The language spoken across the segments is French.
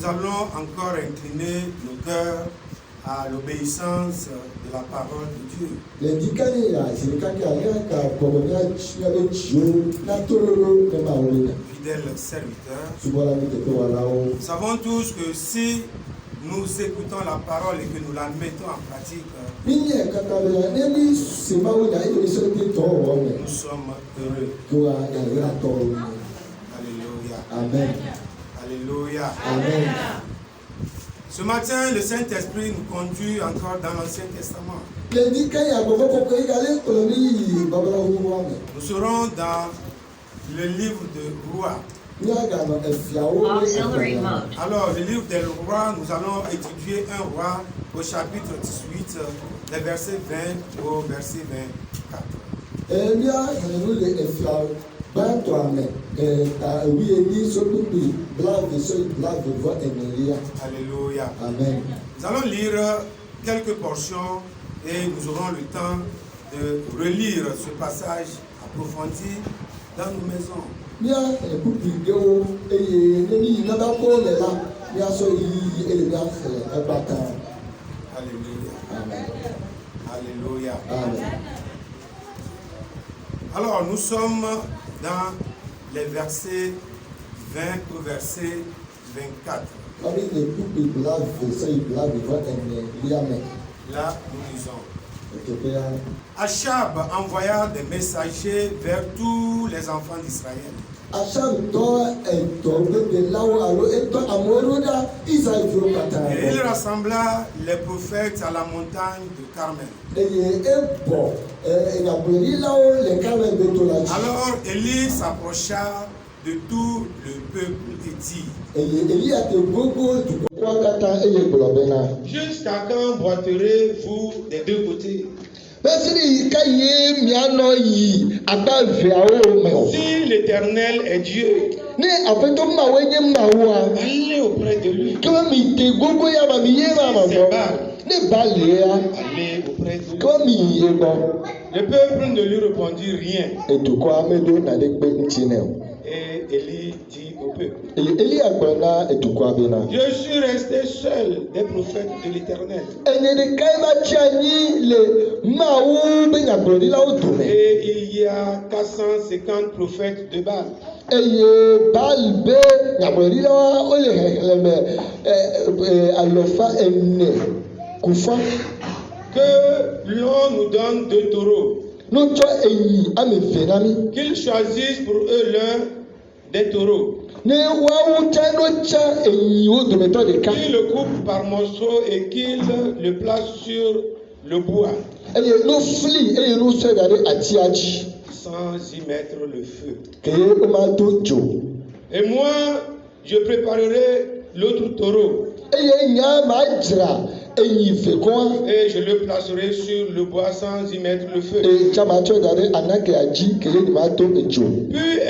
nous allons encore incliner nos cœurs à l'obéissance de la parole de Dieu. Fidèles serviteurs, nous savons tous que si nous écoutons la parole et que nous la mettons en pratique, nous sommes heureux. Alléluia. Amen. Alléluia. Amen. Ce matin, le Saint-Esprit nous conduit encore dans l'Ancien Testament. Nous serons dans le livre de Rois. Alors, le livre des rois, nous allons étudier un roi au chapitre 18, des versets 20 au verset 24. Alléluia. Amen. Nous allons lire quelques portions et nous aurons le temps de relire ce passage approfondi dans nos maisons. Alléluia. Amen. Alléluia. Amen. Alors, nous sommes dans les versets 20 au verset 24. Là, nous lisons. Achab envoya des messagers vers tous les enfants d'Israël. Et il rassembla les prophètes à la montagne de Carmel. Alors Élie s'approcha de tout le peuple et dit: jusqu'à quand boiterez-vous des deux côtés? Si l'Éternel est Dieu, allez auprès de lui. Si c'est Baal, allez auprès de lui. Le peuple ne lui répondit rien. Et Élie dit au peuple: je suis resté seul des prophètes de l'Éternel. Et il y a 450 prophètes de Baal. Que l'on nous donne 2 taureaux. Qu'ils choisissent pour eux l'un des taureaux. Qu'ils le coupent par morceaux et qu'ils le placent sur le bois, sans y mettre le feu. Et moi, je préparerai l'autre taureau. Et je le placerai sur le bois sans y mettre le feu. Puis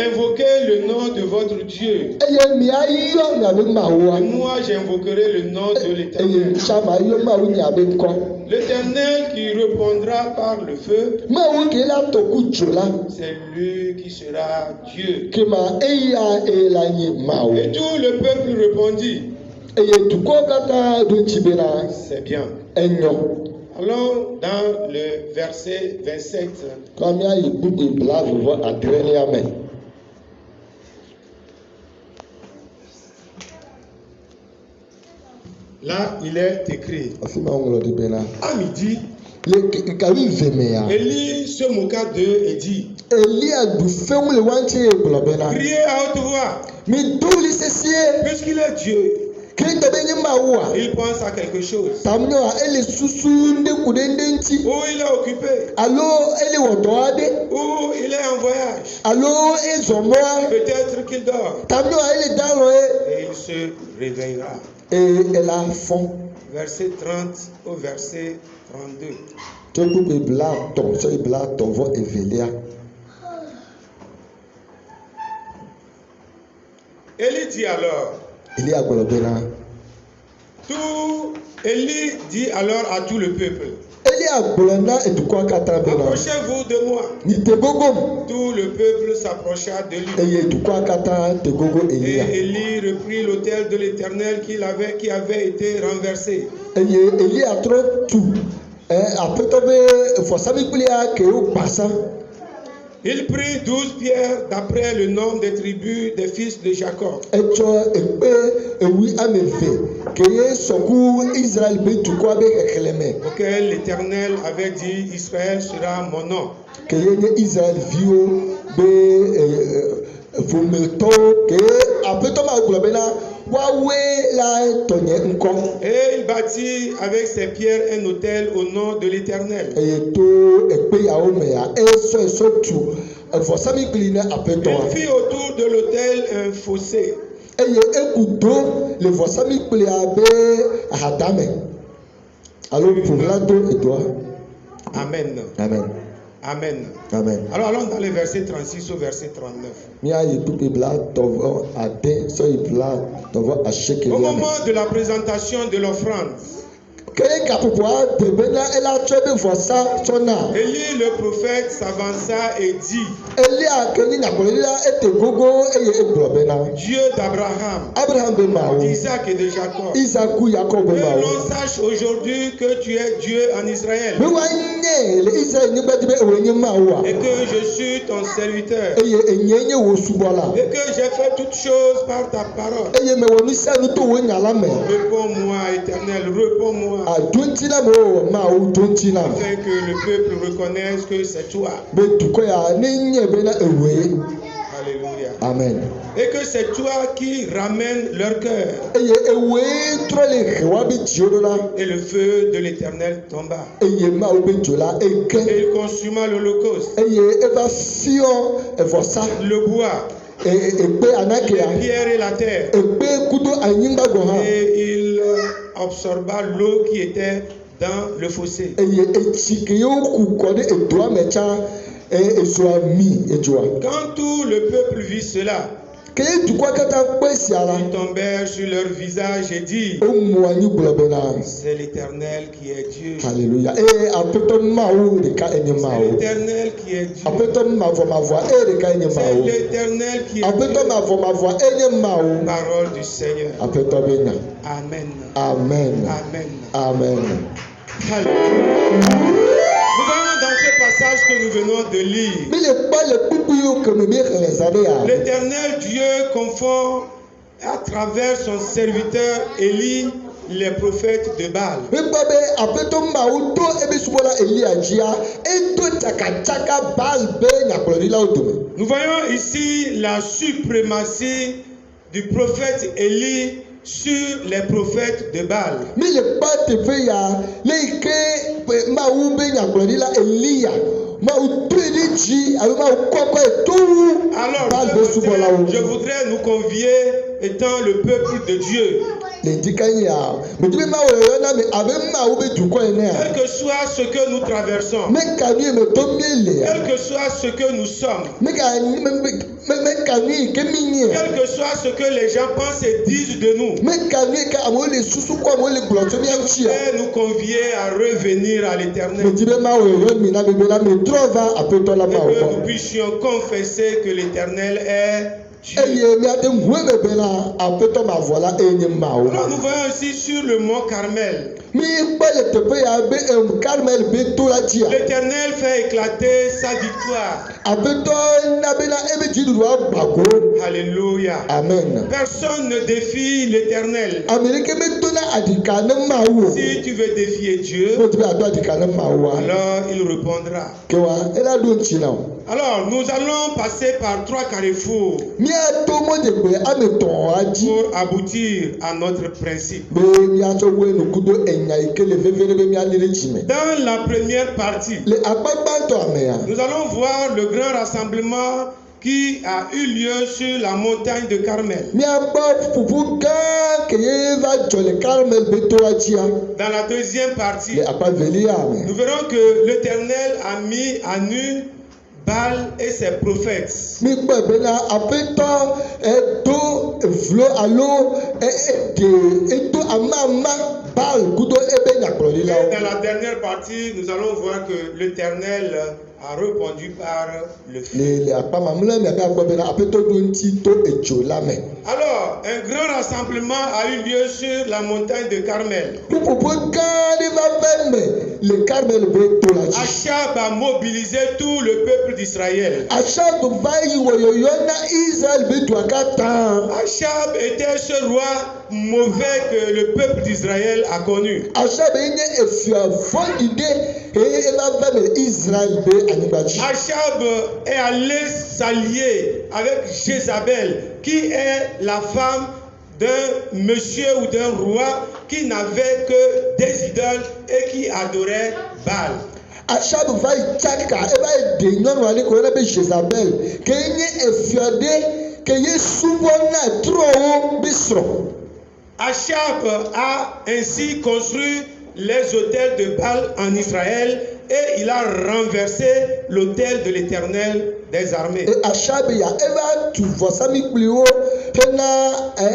invoquez le nom de votre Dieu. Et moi j'invoquerai le nom de l'Éternel. L'Éternel qui répondra par le feu, c'est lui qui sera Dieu. Et tout le peuple répondit: c'est bien. Allons dans le verset 27. Là, il est écrit: à midi, Élie se moqua d'eux et dit: criez à haute voix, puisqu'il est Dieu. Il pense à quelque chose. Ou il est occupé. Ou il est en voyage. Peut-être qu'il dort. Et il se réveillera. Verset 30 au verset 32. Élie dit alors. Élie dit alors à tout le peuple: Approchez-vous de moi. Tout le peuple s'approcha de lui. Et Élie reprit l'autel de l'Éternel qui avait été renversé. Il prit 12 pierres d'après le nombre des tribus des fils de Jacob. Auquel l'Éternel avait dit, Israël sera mon nom. Et il bâtit avec ses pierres un autel au nom de l'Éternel. Il fit autour de l'autel un fossé. Amen. Amen. Amen. Amen. Alors allons dans les versets 36 au verset 39. Au moment de la présentation de l'offrande, Élie le prophète s'avança et dit, Dieu d'Abraham, d'Isaac et de Jacob, que l'on sache aujourd'hui que tu es Dieu en Israël et que je suis ton serviteur et que j'ai fait toutes choses par ta parole. Réponds-moi, Éternel, réponds-moi, afin que le peuple reconnaisse que c'est toi. Alléluia. Amen. Et que c'est toi qui ramènes leur cœur. Et le feu de l'Éternel tomba. Et il consuma l'holocauste, le bois, les pierres et la terre. Et il absorba l'eau qui était dans le fossé. Quand tout le peuple vit cela, ils tombèrent sur leur visage et dirent, c'est l'Éternel qui est Dieu. Alléluia. C'est l'Éternel qui est Dieu. C'est l'Éternel qui est Dieu. Parole du Seigneur. Amen. Amen. Amen. Amen. Alléluia. Nous voyons dans ce passage que nous venons de lire, l'Éternel Dieu confond à travers son serviteur Élie les prophètes de Baal. Nous voyons ici la suprématie du prophète Élie sur les prophètes de Baal. Alors, je voudrais nous convier, étant le peuple de Dieu, quel que soit ce que nous traversons, quel que soit ce que nous sommes, quel que soit ce que les gens pensent et disent de nous, nous convier à revenir à l'Éternel, et que nous puissions confesser que l'Éternel est Dieu. Alors nous voyons ici sur le mont Carmel, l'Éternel fait éclater sa victoire. Alléluia. Amen. Personne ne défie l'Éternel. Si tu veux défier Dieu, alors il répondra. Alors nous allons passer par 3 carrefours pour aboutir à notre principe. Dans la première partie, nous allons voir le grand rassemblement qui a eu lieu sur la montagne de Carmel. Dans la deuxième partie, nous verrons que l'Éternel a mis à nu Baal et ses prophètes. Et dans la dernière partie, nous allons voir que l'Éternel a répondu par le feu. Alors, un grand rassemblement a eu lieu sur la montagne de Carmel. Achab a mobilisé tout le peuple d'Israël. Achab était ce roi mauvais que le peuple d'Israël a connu. Achab est allé s'allier avec Jézabel, qui est la femme d'un monsieur ou d'un roi qui n'avait que des idoles et qui adorait Baal. Achab va Tchaka, et va aider non aller qu'on appelle Jézabel, qui est effiadé, qui est souvent trop bisro. Achab a ainsi construit les autels de Baal en Israël et il a renversé l'autel de l'Éternel des armées. Et Achab ya eva tu vosami plio pena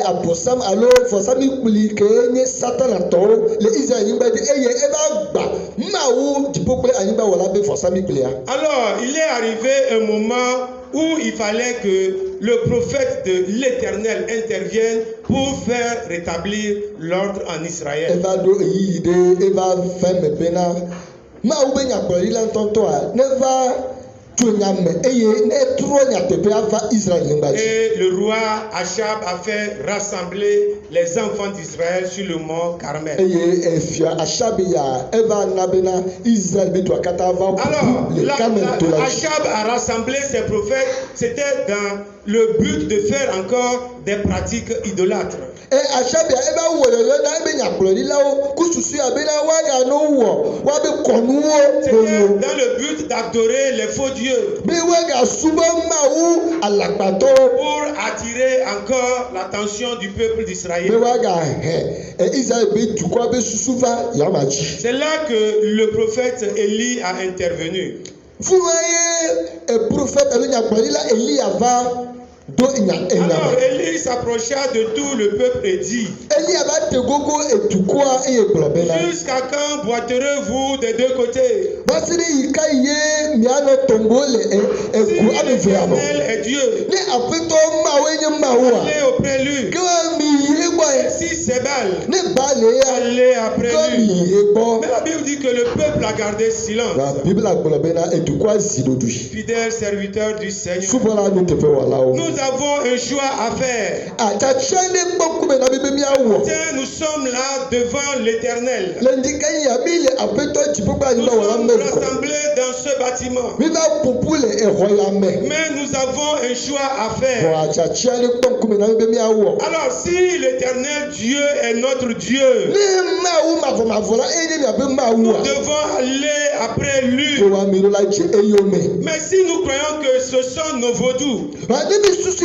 abosam alo vosami pli kenye Satan ato le Israéliens ba de eye eva ba maou di peuple animba wala be vosami plia. Alors, il est arrivé un moment où il fallait que le prophète de l'Éternel intervienne pour faire rétablir l'ordre en Israël. Et le roi Achab a fait rassembler les enfants d'Israël sur le mont Carmel. Alors, Achab a rassemblé ses prophètes, c'était dans le but de faire encore des pratiques idolâtres. C'était dans le but d'adorer les faux dieux, pour attirer encore l'attention du peuple d'Israël. C'est là que le prophète Élie a intervenu. Vous voyez, le prophète Élie alors Élie s'approcha de tout le peuple et dit: jusqu'à quand boiterez-vous des deux côtés? Si l'Éternel est Dieu, allez auprès de lui. Si c'est Baal, allez après lui. Mais la Bible dit que le peuple a gardé silence. Fidèle serviteur du Seigneur, nous avons un choix à faire. Nous sommes là devant l'Éternel. Nous sommes rassemblés dans ce bâtiment. Mais nous avons un choix à faire. Alors si l'Éternel Dieu est notre Dieu, nous devons aller après lui. Mais si nous croyons que ce sont nos vaudous, si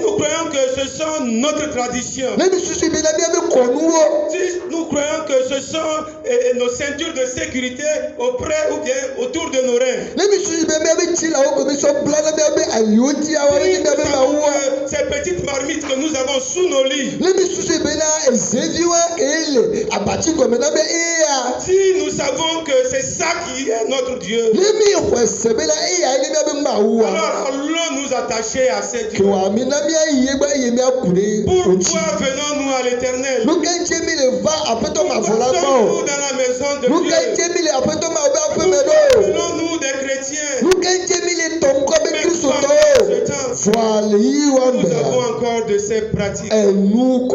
nous croyons que ce sont notre tradition, si nous croyons que ce sont nos ceintures de sécurité auprès ou bien autour de nos reins, ces petites marmites que nous avons sous nos lits, si nous savons que c'est ça qui est notre Dieu, alors allons nous attacher à ces dieux. Pourquoi venons-nous à l'Éternel? Pourquoi sommes-nous dans la maison de Dieu? Pourquoi venons-nous des chrétiens? Nous avons encore de ces pratiques. Nous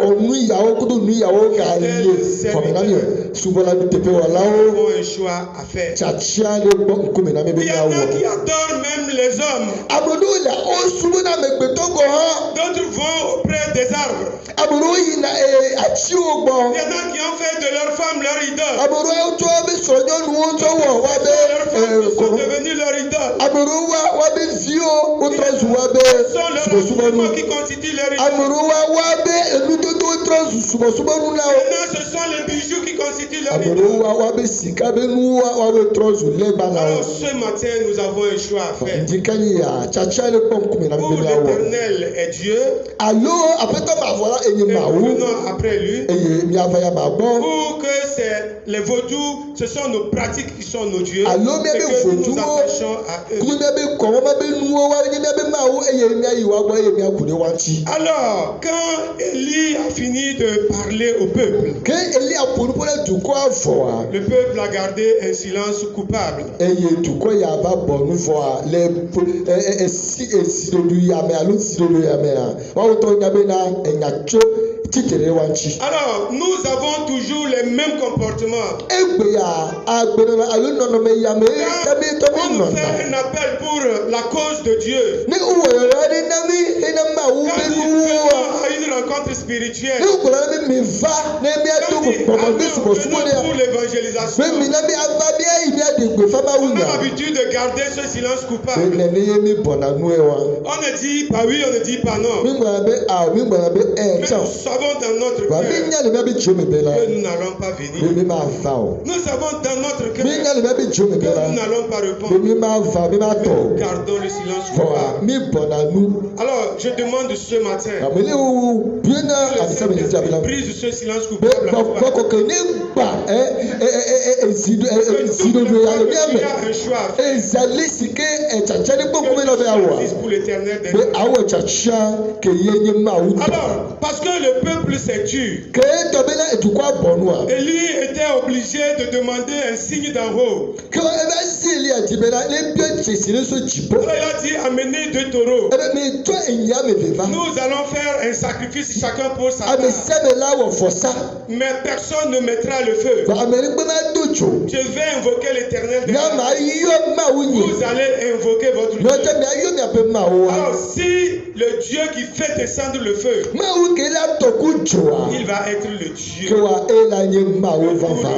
avons un choix à faire. Il y en a qui adorent même les hommes. D'autres vont auprès des arbres. Il y en a qui ont fait de leur femme leur idole. Leurs femmes sont devenues leur idole. Ce sont leurs enfants qui constituent leur idole. ce sont les bijoux qui constituent leur image. Alors ce matin, nous avons un choix à faire. Où l'Éternel est Dieu, et nous venons après lui, ou que c'est les vaudous, ce sont nos pratiques qui sont nos dieux, et que nous nous attachons à eux. Alors, quand Élie a fini de parler au peuple, le peuple a gardé un silence coupable. Alors, nous avons toujours les mêmes comportements. Quand on nous fait un appel pour la cause de Dieu, quand nous venons à une rencontre spirituelle, quand pour l'évangélisation, on a l'habitude de garder ce silence coupable. On ne dit pas oui, on ne dit pas non. Mais nous savons dans notre cœur que nous n'allons pas venir. Nous savons dans notre cœur que nous n'allons pas répondre. Mais gardons le silence coupable. Alors, je demande ce matin que le Saint-Esprit brise ce silence coupable. Il y a un choix à faire. Pour l'éternel des dieux. Alors, parce que le peuple s'est tu, Élie était obligé de demander un signe d'en haut. Alors il a dit, amenez 2 taureaux. Nous allons faire un sacrifice chacun pour sa part. Mais personne ne mettra le feu. Je vais invoquer l'Éternel des dieux. Vous allez invoquer votre Dieu. Alors si le Dieu qui fait descendre le feu, il va être le Dieu que tout le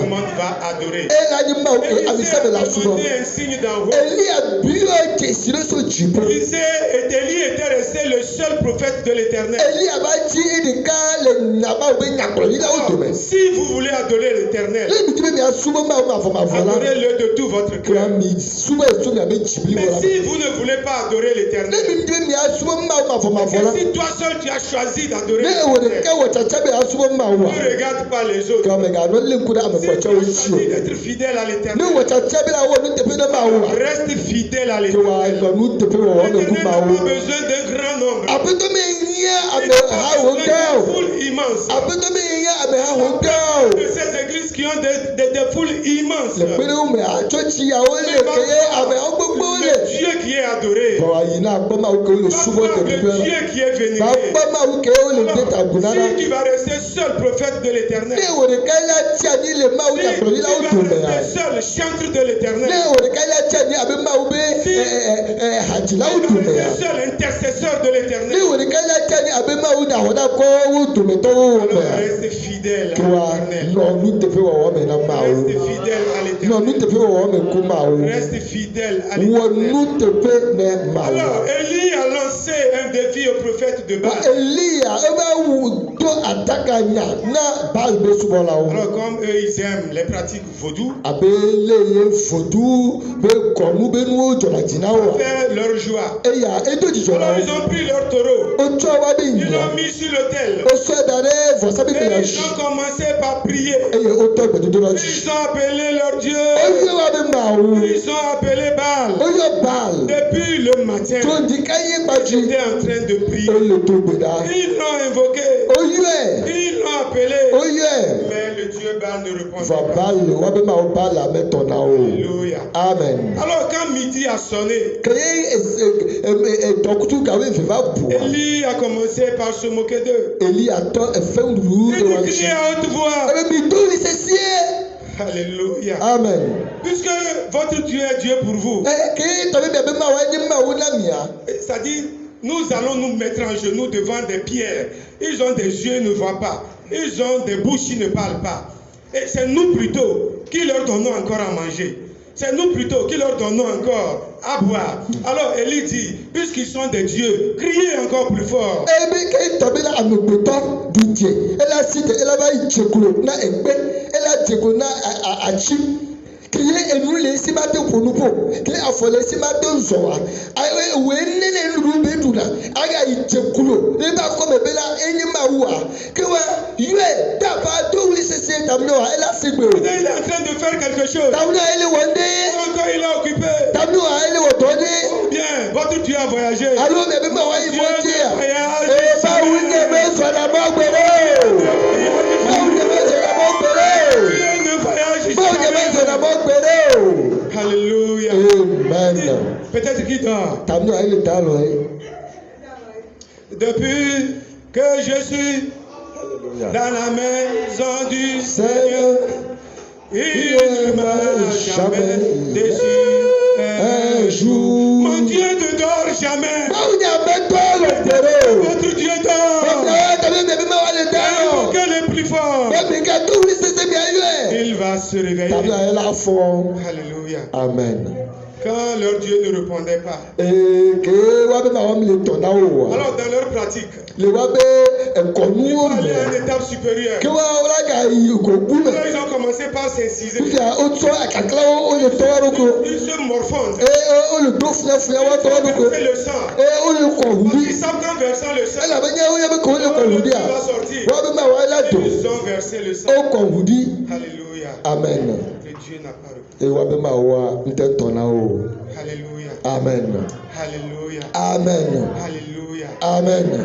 monde va adorer. Et il s'est demandé un signe d'en haut. Élie était resté le seul prophète de l'Éternel. Si vous voulez adorer l'Éternel, adorez-le de tout votre cœur. Mais si vous ne voulez pas adorer l'Éternel, si toi seul tu as choisi d'adorer l'Éternel, ne regarde pas les autres. Si tu as choisi d'être fidèle à l'Éternel, reste fidèle à l'Éternel. L'Éternel n'a pas besoin d'un grand nombre. Il n'a pas besoin d'une foule immense. De ces églises qui ont des foules immenses. Mais le Dieu qui est adoré, le Dieu qui est vénéré. Si tu vas rester seul prophète de l'Éternel, si tu vas rester seul chantre de l'Éternel, si tu vas rester seul intercesseur de l'Éternel, alors reste fidèle à l'Éternel. Reste fidèle à l'Éternel. Alors Élie a lancé un défi au prophète de Baal. Alors comme eux ils aiment les pratiques vaudou, faire leur joie. Alors ils ont pris leur taureau, ils l'ont mis sur l'autel, et ils ont commencé par prier. Ils ont appelé leur Dieu, ils ont appelé Baal. Depuis le matin, ils étaient en train de prier. Ils l'ont invoqué, ils l'ont appelé, mais le Dieu Baal ne répondait pas. Alléluia. Amen. Alors quand midi a sonné, Élie a commencé par se moquer d'eux. Il criait à haute voix. Alléluia. Amen. Puisque votre Dieu est Dieu pour vous, c'est-à-dire nous allons nous mettre en genoux devant des pierres. Ils ont des yeux, ils ne voient pas. Ils ont des bouches, ils ne parlent pas. Et c'est nous plutôt qui leur donnons encore à manger. C'est nous plutôt qui leur donnons encore à boire. Alors Élie dit, puisqu'ils sont des dieux, criez encore plus fort. Crier et nous laisser mater pour nous pour crier à folie si mater zoa aïe ouéné les loups bédoula aga itekulo les bas comme bela eni maoua que ouais yue d'abord tout c'est tamno elle a signé il est en train de faire quelque chose tamno elle est wandé encore il est occupé tamno elle est wandé bien votre Dieu a voyagé alors mais ma ouais il faut dire et pas où ne me soit la mort béré pas où ne me soit la mort béré Alléluia. Amen. Peut-être qu'il dort. Depuis que je suis dans la maison du Seigneur, il ne m'a jamais déçu un jour. Mon Dieu ne dort jamais. Votre Dieu dort. Quel est plus fort? Il va se réveiller. Alléluia. Amen. Quand leur Dieu ne répondait pas. Alors dans leur pratique, il faut aller à une étape supérieure. Ils ont commencé par s'inciser. Ils se morfondent. Ils le sang. Parce qu'ils savent qu'en versant le sang, le va sortir. Ils ont versé le sang. Alléluia. Amen. Le Dieu n'a pas répondu. Alléluia. Amen. Alléluia. Amen. Alléluia. Amen.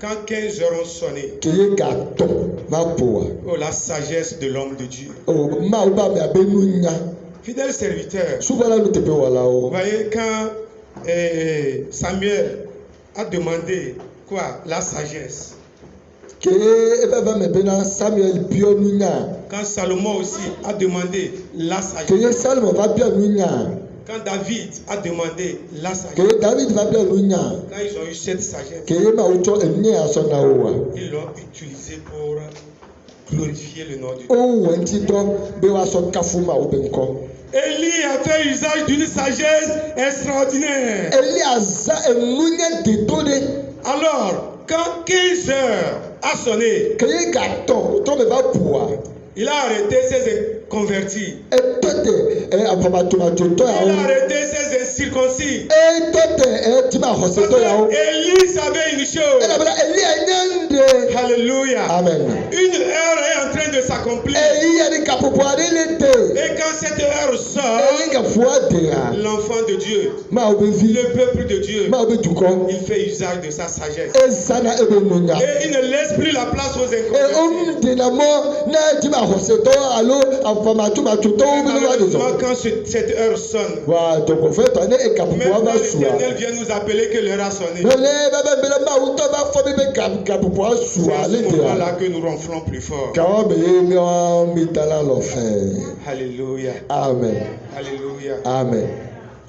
Quand 15 heures ont sonné, oh, la sagesse de l'homme de Dieu. Fidèle serviteur, vous voyez quand Samuel a demandé quoi? La sagesse. Quand Salomon aussi a demandé la sagesse. Quand David a demandé la sagesse. Quand ils ont eu cette sagesse, ils l'ont utilisée pour glorifier le nom de Dieu. Élie a fait usage d'une sagesse extraordinaire. Alors, quand 15 heures a sonné, il a arrêté ses convertis. Il a arrêté ses incirconcis. Élie savait une chose. Alléluia. Amen. Une heure est en train de s'accomplir. Et quand cette heure sort, l'enfant de Dieu, le peuple de Dieu, il fait usage de sa sagesse. Et il ne laisse plus la place aux inconvertis. Quand cette heure sonne, maintenant l'Éternel vient nous appeler que l'heure a sonné. C'est à ce moment-là que nous ronflons plus fort. Alléluia. Amen. Alléluia. Amen.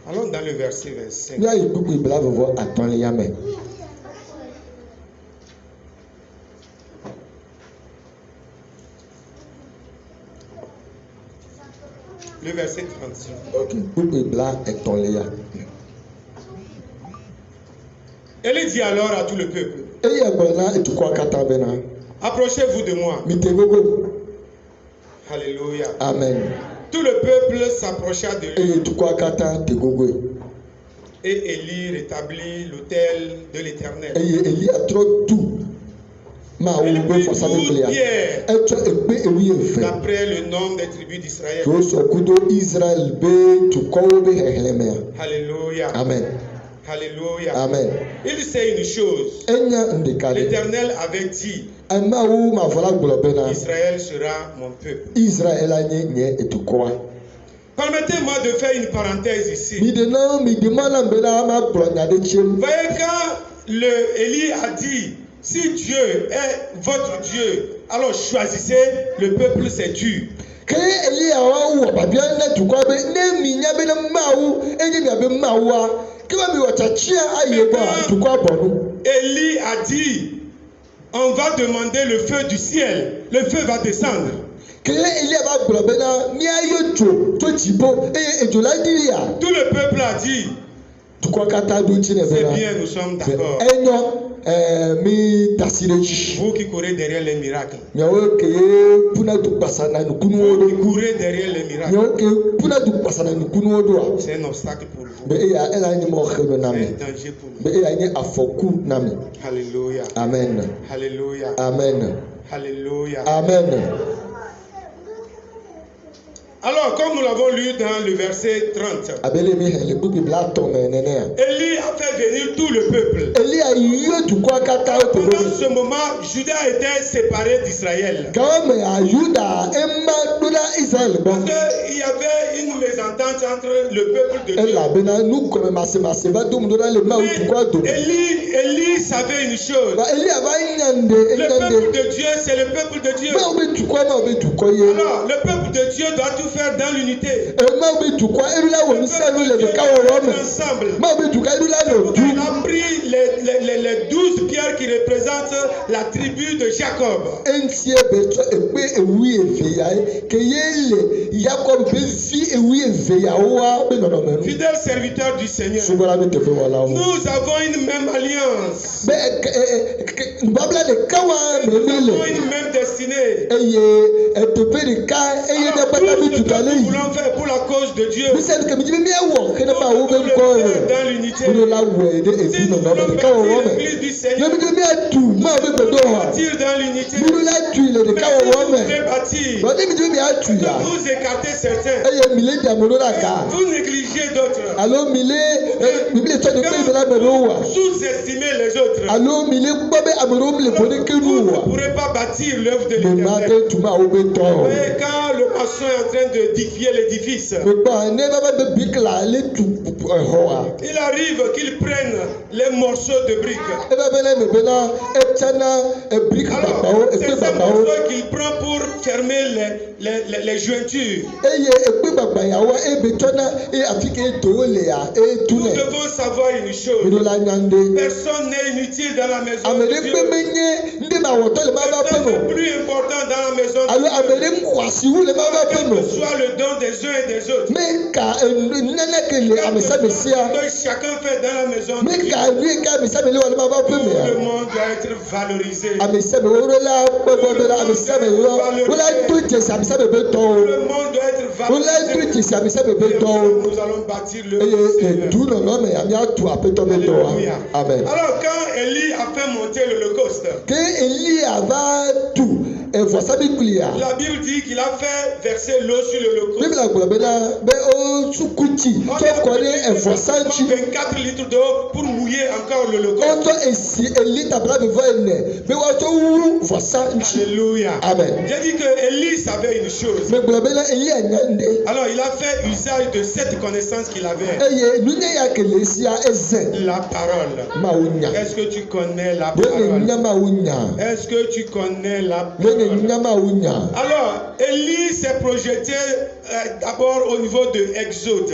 Allons dans le verset 25. Le verset 36. Élie dit alors à tout le peuple, approchez-vous de moi. Alléluia. Amen. Tout le peuple s'approcha de lui. Et Élie rétablit l'autel de l'Éternel. D'après le nom des tribus d'Israël. Alléluia. Amen. Alléluia. Amen. Il sait une chose. L'Éternel avait dit, Israël sera mon peuple. Permettez-moi de faire une parenthèse ici. Vous voyez, quand Élie a dit, si Dieu est votre Dieu, alors choisissez, le peuple c'est dur. Élie a dit, on va demander le feu du ciel. Le feu va descendre. Tout le peuple a dit, c'est bien, nous sommes d'accord. Vous qui courez derrière les miracles. Vous qui courez derrière les miracles. C'est un obstacle pour vous. C'est un danger pour vous. Alléluia. Amen. Alléluia. Amen. Alléluia. Amen. Alors, comme nous l'avons lu dans le verset 30, Élie a fait venir tout le peuple. Pendant ce moment, Juda était séparé d'Israël. Parce qu'il y avait une mésentente entre le peuple de Dieu. Élie savait une chose. Le peuple de Dieu, c'est le peuple de Dieu. Alors, le peuple de Dieu doit tout faire dans l'unité. Ensemble. Il a pris les 12 pierres qui représentent la tribu de Jacob. Fidèles serviteurs du Seigneur, nous avons une même alliance. Nous avons une même destinée. Nous voulons faire pour la cause de Dieu. Dans l'unité. Si nous voulons bâtir l'église du Seigneur, nous voulons bâtir dans l'unité. Mais si vous voulez bâtir, vous écartez certains. Vous négligez d'autres. Sous-estimez les autres. Vous ne pourrez pas bâtir l'œuvre de l'Éternel. Et quand le maçon est en train d'édifier l'édifice, il arrive qu'il prenne les morceaux de briques. Alors, c'est ces morceaux qu'il prend pour fermer les jointures. Nous devons savoir une chose. Personne n'est inutile dans la maison de Dieu. Personne n'est plus important dans la maison de Dieu. Quel que soit le don des uns et des autres. Chacun fait dans la maison de Dieu. Tout le monde doit être valorisé. Tout le monde doit être valorisé. Nous allons bâtir le Seigneur. Amen. Alors quand Élie a fait monter l'Holocauste, la Bible dit qu'il a fait verser l'eau sur l'Holocauste. On a 24 litres d'eau pour mouiller encore l'Holocauste. Alléluia. Amen. J'ai dit que Élie savait une chose. Alors il a fait usage de cette connaissance qu'il avait. La parole. Est-ce que tu connais la parole? Est-ce que tu connais la parole? Alors, Élie s'est projeté d'abord au niveau de Exode.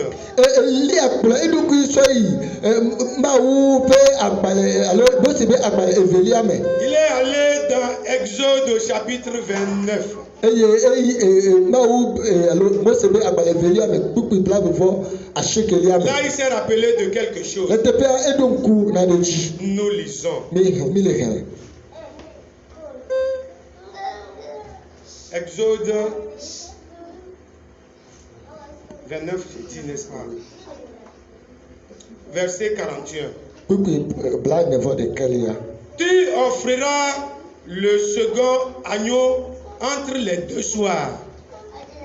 Il est allé dans Exode au chapitre 29. Là, il s'est rappelé de quelque chose. Nous lisons. Exode 29, dit, n'est-ce pas? Verset 41. Tu offriras le second agneau entre les deux soirs,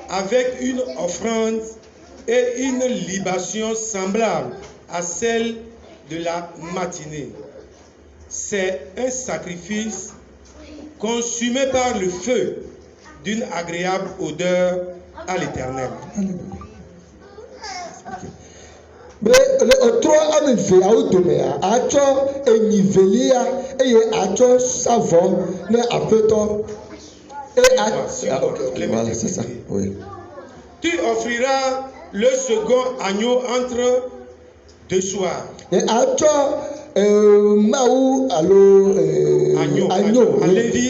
avec une offrande et une libation semblable à celle de la matinée. C'est un sacrifice consumé par le feu, d'une agréable odeur à l'Éternel. Tu offriras le second agneau entre deux soirs. Maou alo agneau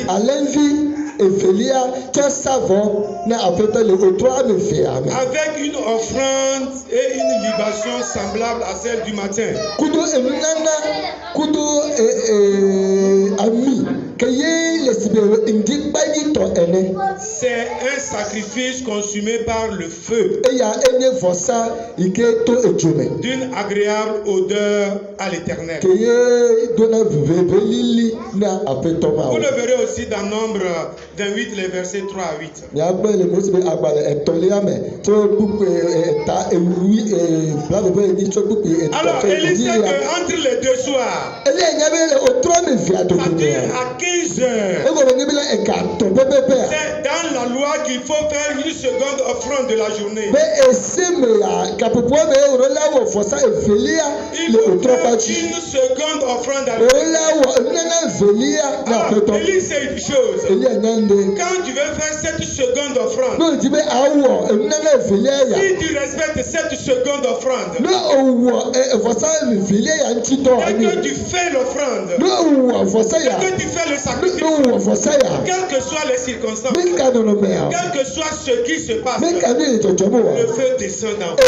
alenvi efelia te savon na apeta le otoa me fait avec une offrande et une libation semblable à celle du matin. Kudo enunana kudo ami keye lesibero indi bani to ene. C'est un sacrifice consumé par le feu. Eya ene vosa ike to ejome. D'une agréable odeur à l'Éternel. Keye dona velili na apeta ma. Vous le verrez aussi dans Nombre 28 les versets 3 à 8. Ya gbe le mosibe agbale etolia me to buku ta ewi blave be ni to buku alors Élie sait que entre les deux soirs, Élie nyabele otra me via do à 15 heures. C'est dans la loi qu'il faut faire une seconde offrande de la journée. Il faut faire une seconde offrande à alors, Élie sait une chose. Quand tu veux faire cette seconde offrande, si tu respectes cette seconde offrande, et que tu fais l'offrande, et que tu fais le sacrifice, quelles que soient les circonstances, quel que soit ce qui se passe, le feu descend d'en haut. Le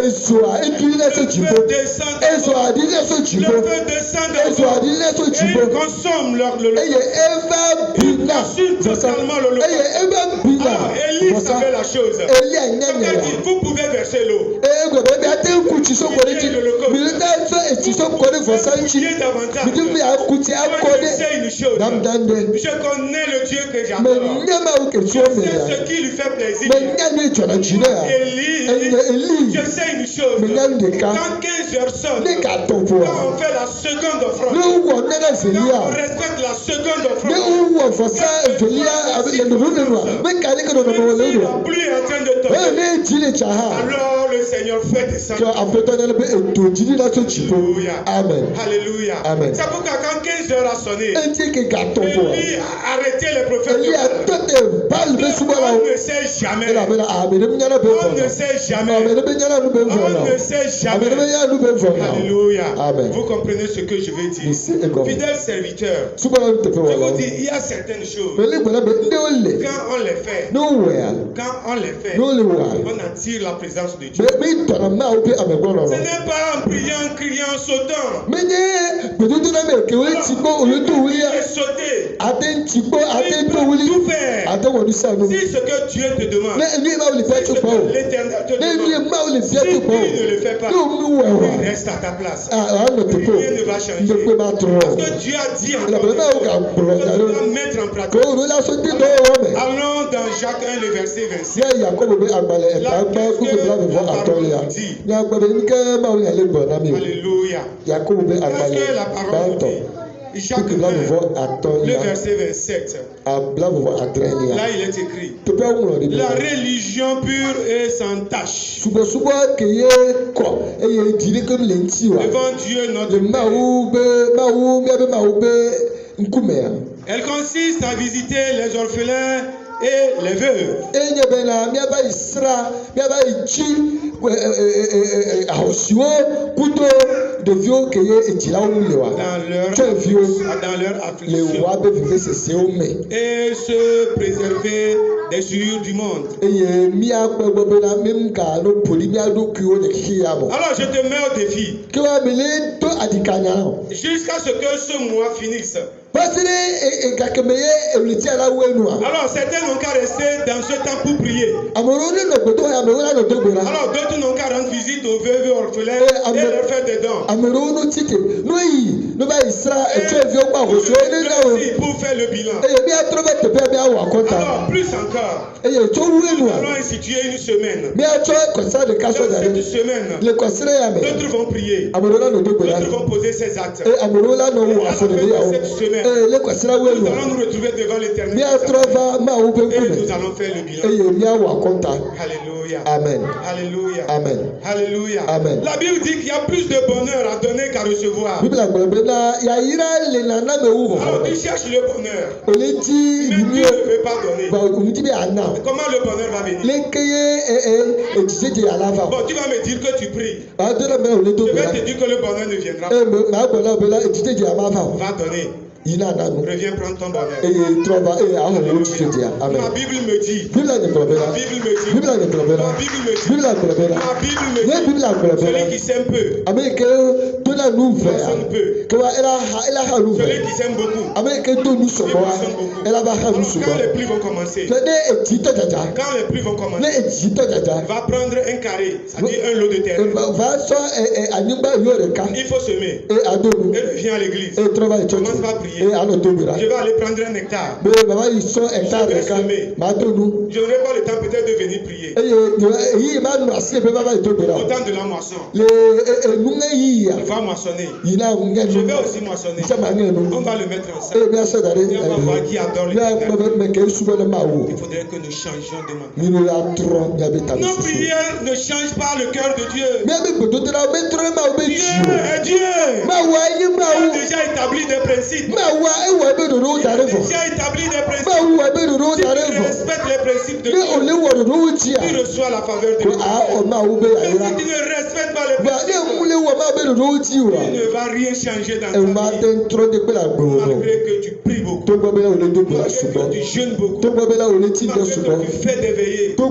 feu descend d'en haut. Et il consomme le il consume totalement le alors, Élie savait la chose. Vous pouvez verser l'eau. Une chose. Je connais le Dieu que j'adore. Je sais ce qui lui fait plaisir. Élie, je sais une chose. Quand 15 heures sonnent, quand on fait la seconde offrande, quand on respecte la seconde offrande, si la pluie est en train de tomber, alors le Seigneur fait descendre. Alléluia. Amen. C'est pourquoi quand 15 heures a sonné, Élie a arrêté les prophètes de Baal. On ne sait jamais. On ne sait jamais. On ne sait jamais. Alléluia. Amen. Vous comprenez ce que je veux dire. Fidèle serviteur, je vous dis, il y a certaines choses. Quand on les fait, on attire la présence de Dieu. Ce n'est pas en priant, criant, sautant. Sauter. Il peut tout faire. Si ce que Dieu te demande, si ce que l'Éternel te demande, si tu ne le fais pas, reste à ta place. Rien ne va changer. Parce que Dieu a dit encore, tu dois mettre en pratique. Allons dans Jacques 1, le verset 26. Alléluia. Qu'est-ce que la parole nous dit? Jacques 1, le verset 27. Là, il est écrit: la religion pure et sans tache devant Dieu notre Père. Elle consiste à visiter les orphelins et les veuves. Dans leur affliction. Et se préserver des souillures du monde. Alors je te mets au défi. Jusqu'à ce que ce mois finisse. Alors certains n'ont qu'à rester dans ce temps pour prier. Alors d'autres n'ont qu'à rendre visite aux veuves et orphelins et leur faire des dons. Et pour faire le bilan. Alors plus encore, nous allons instituer une semaine. Cette semaine, d'autres vont prier. D'autres vont poser ces actes. Et à la fin de cette semaine, lendemain, nous allons nous retrouver devant l'Éternel. Et nous allons faire le bilan. Alléluia. Amen. Alléluia. Amen. Alléluia. Amen. La Bible dit qu'il y a plus de bonheur à donner qu'à recevoir. Alors tu cherches le bonheur. Mais Dieu ne veut pas donner. Comment le bonheur va venir? Bon, tu vas me dire que tu pries. Je vais te dire que le bonheur ne viendra pas. Va donner. Reviens prendre ton bonheur. Ma Bible me dit. Celui qui s'aime peu. Personne peut. Celui qui s'aime beaucoup. Alors, quand les pluies vont commencer. Va prendre un carré, c'est-à-dire un lot de terre. Il faut semer. Et viens à l'église. Commence par prier. Je vais aller prendre un hectare. Je vais semer. Je n'aurai pas le temps peut-être de venir prier. Au temps de la moisson. On va moissonner. Je vais aussi moissonner. On va le mettre ensemble. Et on va voir qui adore l'Éternel. Il faudrait que nous changions de mentalité. Nos prières ne changent pas le cœur de Dieu. Dieu est Dieu. Il a déjà établi des principes. Il a déjà établi des principes. Si tu respectes les principes de Dieu, tu reçois la faveur de Dieu. Mais si tu ne respectes pas les principes, tu ne vas rien changer dans ta vie. Malgré que tu pries beaucoup, malgré que tu jeûnes beaucoup, malgré que tu fais des veillées, tu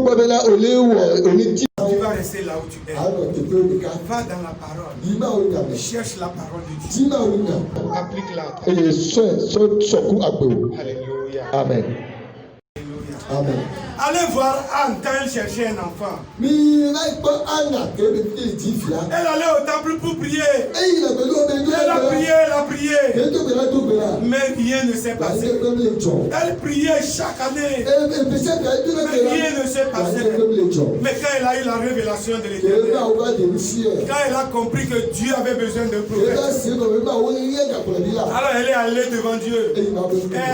vas rester là où tu es. Va dans la parole. Cherche la parole de Dieu. Applique-la. Alléluia. Amen. Amen. Allez voir Anne quand elle cherchait un enfant. Elle allait au temple pour prier. Elle a prié. Mais rien ne s'est passé. Elle priait chaque année. Mais rien ne s'est passé. Mais quand elle a eu la révélation de l'Éternel, quand elle a compris que Dieu avait besoin d'un prophète, alors elle est allée devant Dieu. Et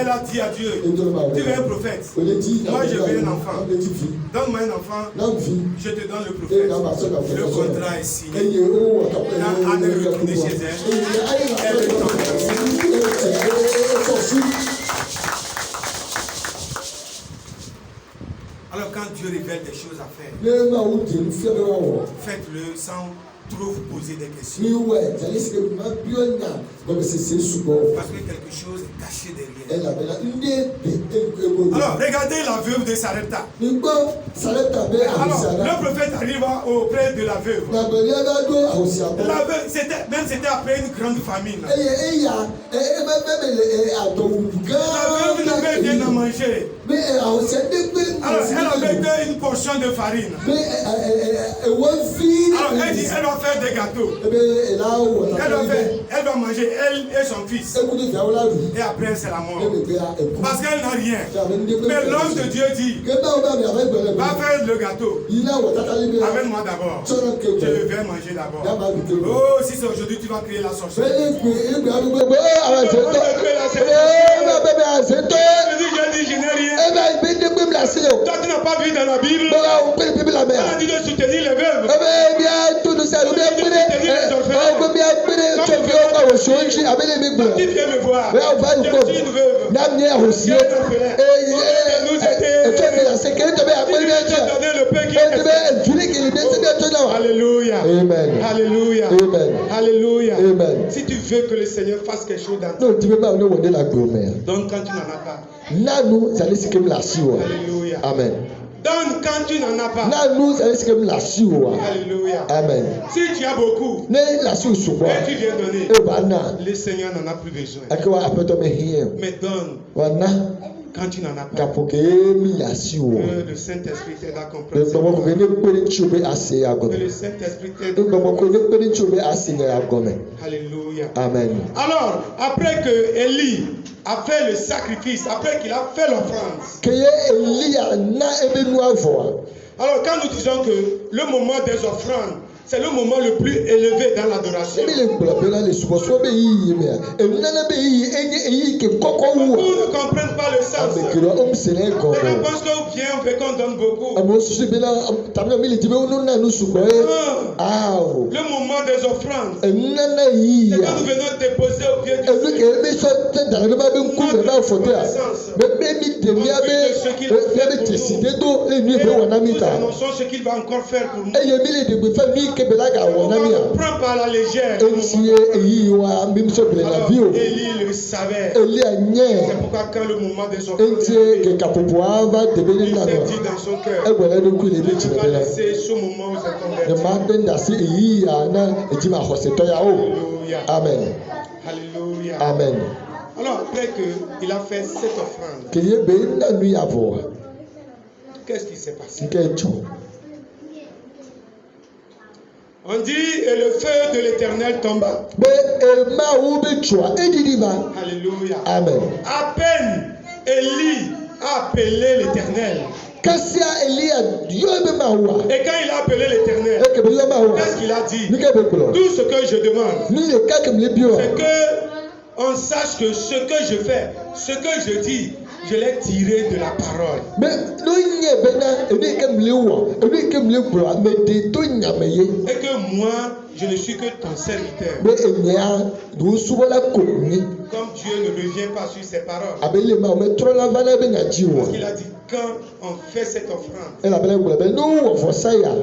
elle a dit à Dieu, tu veux un prophète? Moi je veux un enfant. Donne-moi un enfant, je te donne le prophète. Le contrat est signé. Quand Anne est retournée chez elle, elle est tombée. Alors quand Dieu révèle des choses à faire, faites-le sans trop vous poser des questions. Parce que quelque chose est caché derrière. Alors, regardez la veuve de Sarepta. Alors, le prophète arrive auprès de la veuve. La veuve, c'était après une grande famine. La veuve n'avait rien à manger. Alors, elle avait qu'une portion de farine. Alors, elle dit, elle va faire des gâteaux. Elle va manger, elle et son fils. Et après, c'est la mort. Parce qu'elle n'a rien. Mais l'homme de Dieu dit, va faire le gâteau. Amène-moi d'abord. Je vais manger d'abord. Oh, si c'est aujourd'hui, tu vas créer la sorcière. Je n'ai rien. Toi, tu n'as pas vu dans la Bible. On a dit de soutenir les veuves. Tu viens me voir. Je suis une veuve. Je suis un orphelin. Alléluia. Amen. Alléluia. Amen. Alléluia. Amen. Si tu veux que le Seigneur fasse quelque chose dans ta vie, donc quand tu n'en as pas. Alléluia. Amen. Donne quand tu n'en as pas. Alléluia. Amen. Si tu as beaucoup et tu viens donner, le Seigneur n'en a plus besoin. Mais donne quand tu n'en as pas. Que le Saint-Esprit t'aide à comprendre. Que le Saint-Esprit t'aide à comprendre. Alléluia. Amen. Alors, après que Élie a fait le sacrifice, après qu'il a fait l'offrande. Alors quand nous disons que le moment des offrandes c'est le moment le plus élevé dans l'adoration. Beaucoup ne comprennent pas le sens. Les gens pensent que bien on fait qu'on donne beaucoup. Le moment des offrandes, c'est quand nous venons déposer au pied du Seigneur. Nous annonçons ce qu'il va encore faire pour nous. On prend par la légère. Alors, Élie le savait. C'est pourquoi quand le moment des offrandes il s'est dit dans son cœur, je vais laisser ce moment où c'est converti. Alléluia. Amen. Alléluia. Amen. Alors après qu'il a fait cette offrande, qu'est-ce qui s'est passé? On dit, et le feu de l'Éternel tomba. Alléluia. Amen. À peine Élie a appelé l'Éternel. Et quand il a appelé l'Éternel, qu'est-ce qu'il a dit? Tout ce que je demande, c'est que on sache que ce que je fais, ce que je dis, je l'ai tiré de la parole. Et que moi, je ne suis que ton serviteur. Comme Dieu ne revient pas sur ses paroles. Parce qu'il a dit, quand on fait cette offrande,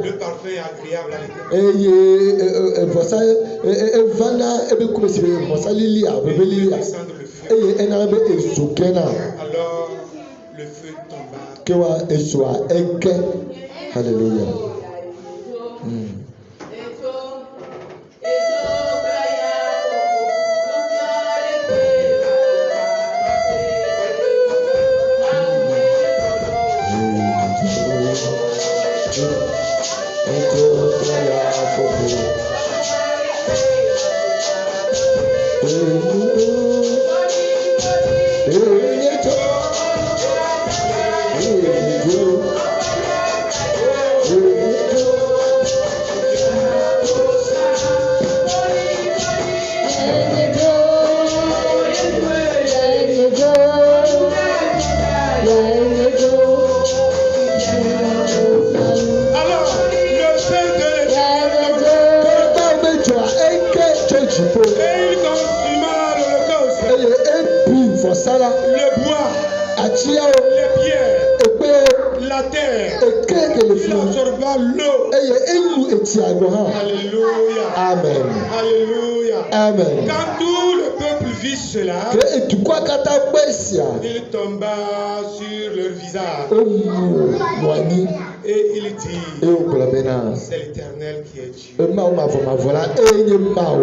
le parfum est agréable à l'Éternel. Alors, le feu tomba. Alléluia. Le bois, les pierres, la terre, il absorba l'eau. Alléluia. Amen. Alléluia. Amen. Quand tout le peuple vit cela, il tomba sur leur visage. Et il dit, c'est l'Éternel qui est Dieu.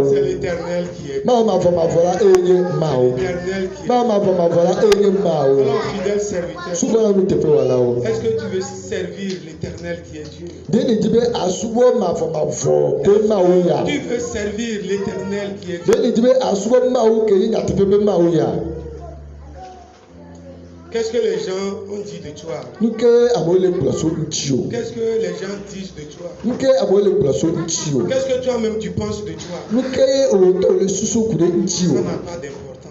C'est l'Éternel qui est Dieu. Alors, fidèle serviteur, est-ce que tu veux servir l'Éternel qui est Dieu? Tu veux servir l'Éternel qui est Dieu? Qu'est-ce que les gens ont dit de toi? Qu'est-ce que les gens disent de toi? Qu'est-ce que toi-même tu penses de toi? Ça n'a pas d'importance.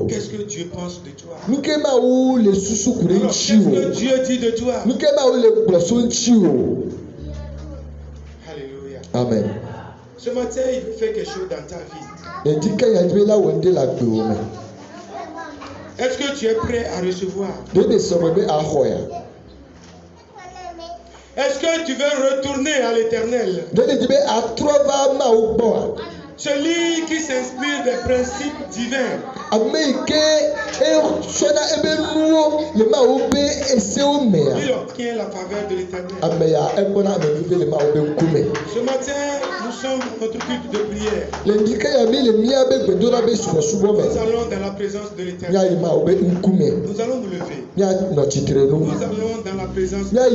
Qu'est-ce que Dieu pense de toi? Alors, qu'est-ce que Dieu dit de toi? Alléluia. Amen. Ce matin, il fait quelque chose dans ta vie. Est-ce que tu es prêt à recevoir? Est-ce que tu veux retourner à l'Éternel? Celui qui s'inspire des principes divins. Il obtient la faveur de l'Éternel. Ce matin, nous sommes notre culte de prière. Nous allons dans la présence de l'Éternel. Nous allons nous lever. Nous allons dans la présence de l'Éternel.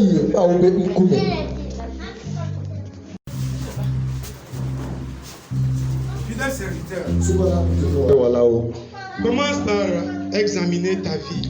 Fidèle serviteur, commence par examiner ta vie.